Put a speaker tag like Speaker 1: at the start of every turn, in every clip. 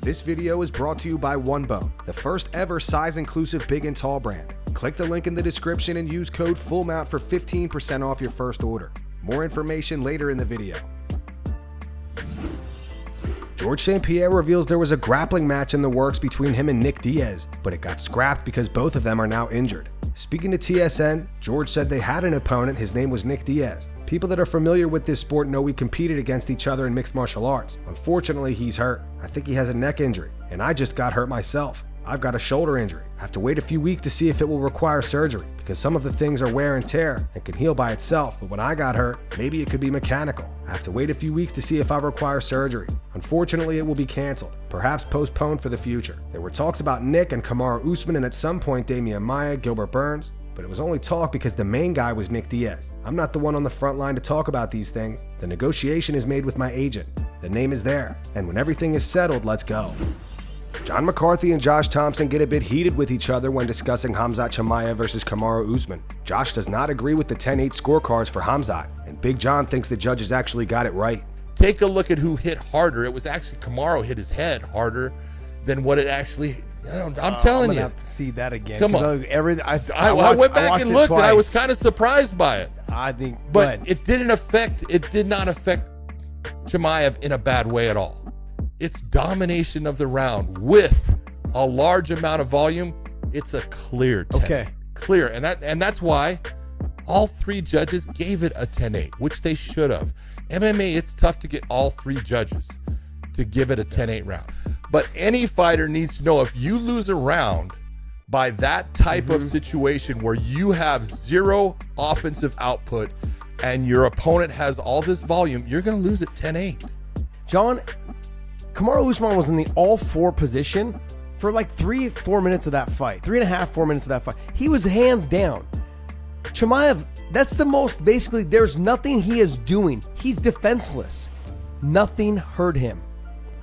Speaker 1: This video is brought to you by OneBone, the first ever size-inclusive big and tall brand. Click the link in the description and use code FULLMOUNT for 15% off your first order. More information later in the video. George St-Pierre reveals there was a grappling match in the works between him and Nick Diaz, but it got scrapped because both of them are now injured. Speaking to TSN, George said they had an opponent, his name was Nick Diaz. People that are familiar with this sport know we competed against each other in mixed martial arts. Unfortunately, he's hurt. I think he has a neck injury, and I just got hurt myself. I've got a shoulder injury. I have to wait a few weeks to see if it will require surgery, because some of the things are wear and tear and can heal by itself, but when I got hurt, maybe it could be mechanical. I have to wait a few weeks to see if I require surgery. Unfortunately, it will be canceled, perhaps postponed for the future. There were talks about Nick and Kamaru Usman and at some point Damian Maia, Gilbert Burns, but it was only talk because the main guy was Nick Diaz. I'm not the one on the front line to talk about these things. The negotiation is made with my agent. The name is there, and when everything is settled, let's go. John McCarthy and Josh Thompson get a bit heated with each other when discussing Khamzat Chimaev versus Kamaru Usman. Josh does not agree with the 10-8 scorecards for Khamzat, and Big John thinks the judges actually got it right.
Speaker 2: Take a look at who hit harder. It was actually Kamaru hit his head harder than what it actually. I'm telling
Speaker 3: I'm
Speaker 2: you.
Speaker 3: gonna have to see that again.
Speaker 2: Come on.
Speaker 3: I
Speaker 2: went back and looked, and I was kind of surprised by it.
Speaker 3: I think,
Speaker 2: but it did not affect Chimaev in a bad way at all. It's domination of the round with a large amount of volume. It's a clear 10.
Speaker 3: Okay.
Speaker 2: Clear, and that's why all three judges gave it a 10-8, which they should have. MMA, it's tough to get all three judges to give it a 10-8 round. But any fighter needs to know if you lose a round by that type of situation where you have zero offensive output and your opponent has all this volume, you're going to lose at 10-8.
Speaker 3: John, Kamaru Usman was in the all-4 position for like 3-4 minutes of that fight. 3.5-4 minutes of that fight. He was hands down. Chimaev, that's the most, basically, there's nothing he is doing. He's defenseless. Nothing hurt him.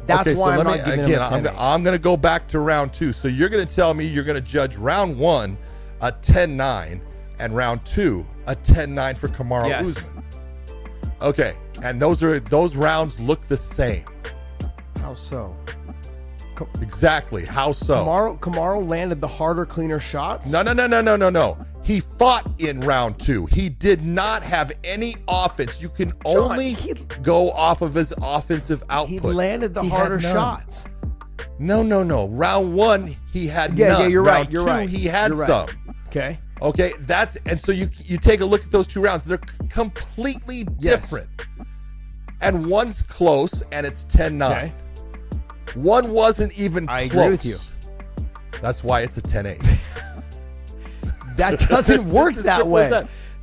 Speaker 3: That's
Speaker 2: okay,
Speaker 3: why
Speaker 2: so
Speaker 3: I'm not giving him a 10-8.
Speaker 2: I'm going to go back to round 2. So you're going to tell me you're going to judge round 1 a 10-9 and round 2 a 10-9 for Kamaru Usman. Okay, and those rounds look the same.
Speaker 3: How so?
Speaker 2: Exactly. How so?
Speaker 3: Kamaru landed the harder, cleaner shots?
Speaker 2: No. He fought in round 2. He did not have any offense. You can only go off of his offensive output.
Speaker 3: He landed the harder shots.
Speaker 2: No. Round 1, he had none.
Speaker 3: Yeah, you're right.
Speaker 2: Round 2, he had some.
Speaker 3: Okay.
Speaker 2: Okay, and so you take a look at those two rounds. They're completely different. And one's close, and it's 10-9. Okay. One wasn't even close.
Speaker 3: I agree with you.
Speaker 2: That's why it's a 10-8.
Speaker 3: That doesn't work that way.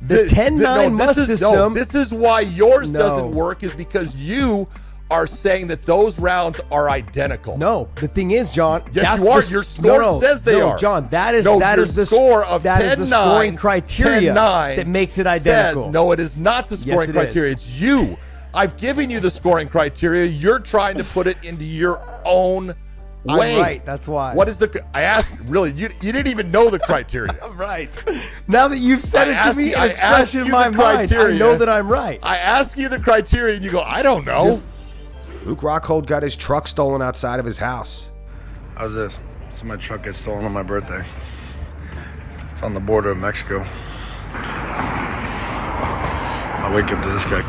Speaker 3: The 10-9 must system.
Speaker 2: No, this is why yours doesn't work, is because you are saying that those rounds are identical.
Speaker 3: No, the thing is, John.
Speaker 2: Yes, you are. Your score says they are.
Speaker 3: John, that is the
Speaker 2: score of 10-9.
Speaker 3: That is the scoring criteria that makes it identical.
Speaker 2: No, it is not the scoring criteria. It's you. I've given you the scoring criteria. You're trying to put it into your own way.
Speaker 3: I'm right. That's why.
Speaker 2: What is I asked, really, you didn't even know the criteria.
Speaker 3: Right. Now that you've said it to me, it's fresh in my mind. I know that I'm right.
Speaker 2: I ask you the criteria, and you go, I don't know.
Speaker 1: Luke Rockhold got his truck stolen outside of his house.
Speaker 4: How's this? So my truck gets stolen on my birthday. It's on the border of Mexico. I wake up to this guy.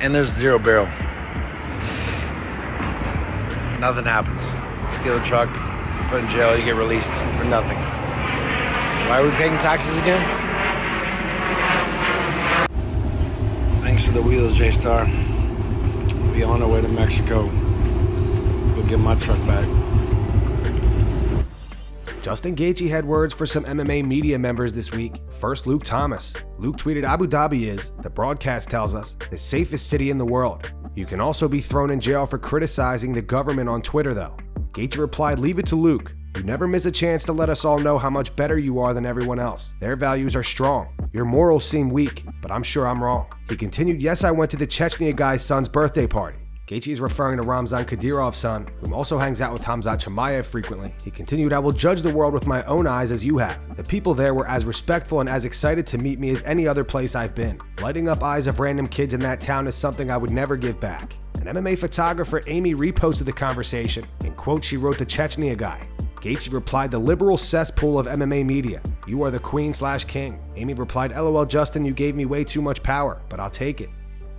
Speaker 4: And there's 0 barrel. Nothing happens. You steal a truck, you put in jail, you get released for nothing. Why are we paying taxes again? Thanks to the wheels, J-Star. We on our way to Mexico. We'll get my truck back.
Speaker 1: Justin Gaethje had words for some MMA media members this week. First, Luke Thomas. Luke tweeted, Abu Dhabi is, the broadcast tells us, the safest city in the world. You can also be thrown in jail for criticizing the government on Twitter, though. Gaethje replied, leave it to Luke. You never miss a chance to let us all know how much better you are than everyone else. Their values are strong. Your morals seem weak, but I'm sure I'm wrong. He continued, yes, I went to the Chechnya guy's son's birthday party. Gaethje is referring to Ramzan Kadyrov's son, whom also hangs out with Khamzat Chimaev frequently. He continued, I will judge the world with my own eyes as you have. The people there were as respectful and as excited to meet me as any other place I've been. Lighting up eyes of random kids in that town is something I would never give back. An MMA photographer, Amy, reposted the conversation. In quote, she wrote, "The Chechnya guy." Gaethje replied, "The liberal cesspool of MMA media. You are the queen/king." Amy replied, "LOL Justin, you gave me way too much power, but I'll take it.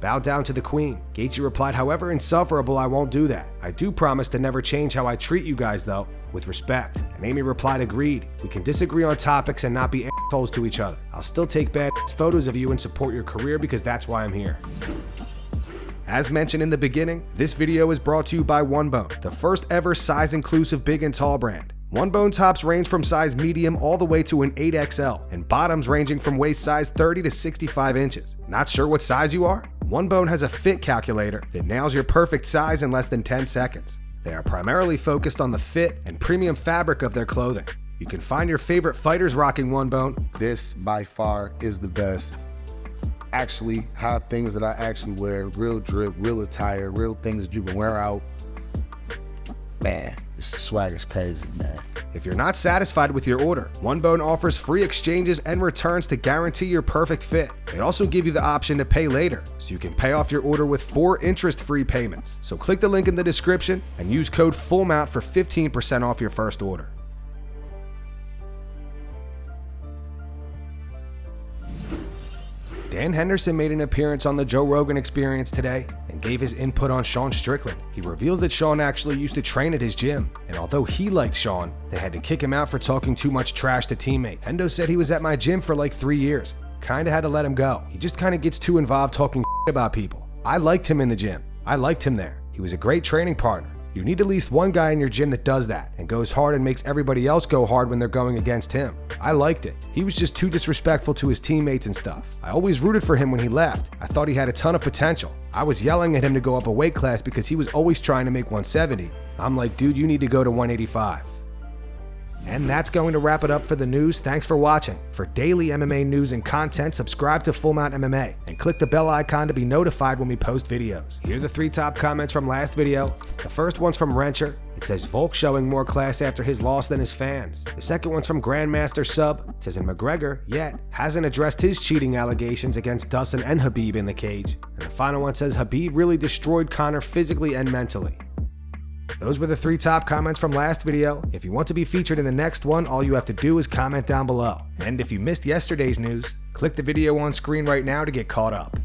Speaker 1: Bow down to the queen." Gaethje replied, "However insufferable, I won't do that. I do promise to never change how I treat you guys though, with respect." And Amy replied, "Agreed. We can disagree on topics and not be assholes to each other. I'll still take bad photos of you and support your career because that's why I'm here." As mentioned in the beginning, this video is brought to you by OneBone, the first ever size-inclusive big and tall brand. OneBone tops range from size medium all the way to an 8XL, and bottoms ranging from waist size 30 to 65 inches. Not sure what size you are? OneBone has a fit calculator that nails your perfect size in less than 10 seconds. They are primarily focused on the fit and premium fabric of their clothing. You can find your favorite fighters rocking OneBone.
Speaker 5: This by far is the best. Actually have things that I actually wear, real drip, real attire, real things that you can wear out. Man, this swag is crazy, man.
Speaker 1: If you're not satisfied with your order, OneBone offers free exchanges and returns to guarantee your perfect fit. They also give you the option to pay later, so you can pay off your order with 4 interest-free payments. So click the link in the description and use code FULLMOUNT for 15% off your first order. Dan Henderson made an appearance on the Joe Rogan Experience today and gave his input on Sean Strickland. He reveals that Sean actually used to train at his gym, and although he liked Sean, they had to kick him out for talking too much trash to teammates. Hendo said he was at my gym for like 3 years. Kinda had to let him go. He just kinda gets too involved talking about people. I liked him in the gym. I liked him there. He was a great training partner. You need at least one guy in your gym that does that and goes hard and makes everybody else go hard when they're going against him. I liked it. He was just too disrespectful to his teammates and stuff. I always rooted for him when he left. I thought he had a ton of potential. I was yelling at him to go up a weight class because he was always trying to make 170. I'm like, dude, you need to go to 185. And that's going to wrap it up for the news. Thanks for watching. For daily MMA news and content, subscribe to Full Mount MMA and click the bell icon to be notified when we post videos. Here are the 3 top comments from last video. The first one's from Wrencher. It says Volk showing more class after his loss than his fans. The second one's from Grandmaster Sub. It says, and McGregor, yet, hasn't addressed his cheating allegations against Dustin and Khabib in the cage. And the final one says, Khabib really destroyed Conor physically and mentally. Those were the 3 top comments from last video. If you want to be featured in the next one, all you have to do is comment down below. And if you missed yesterday's news, click the video on screen right now to get caught up.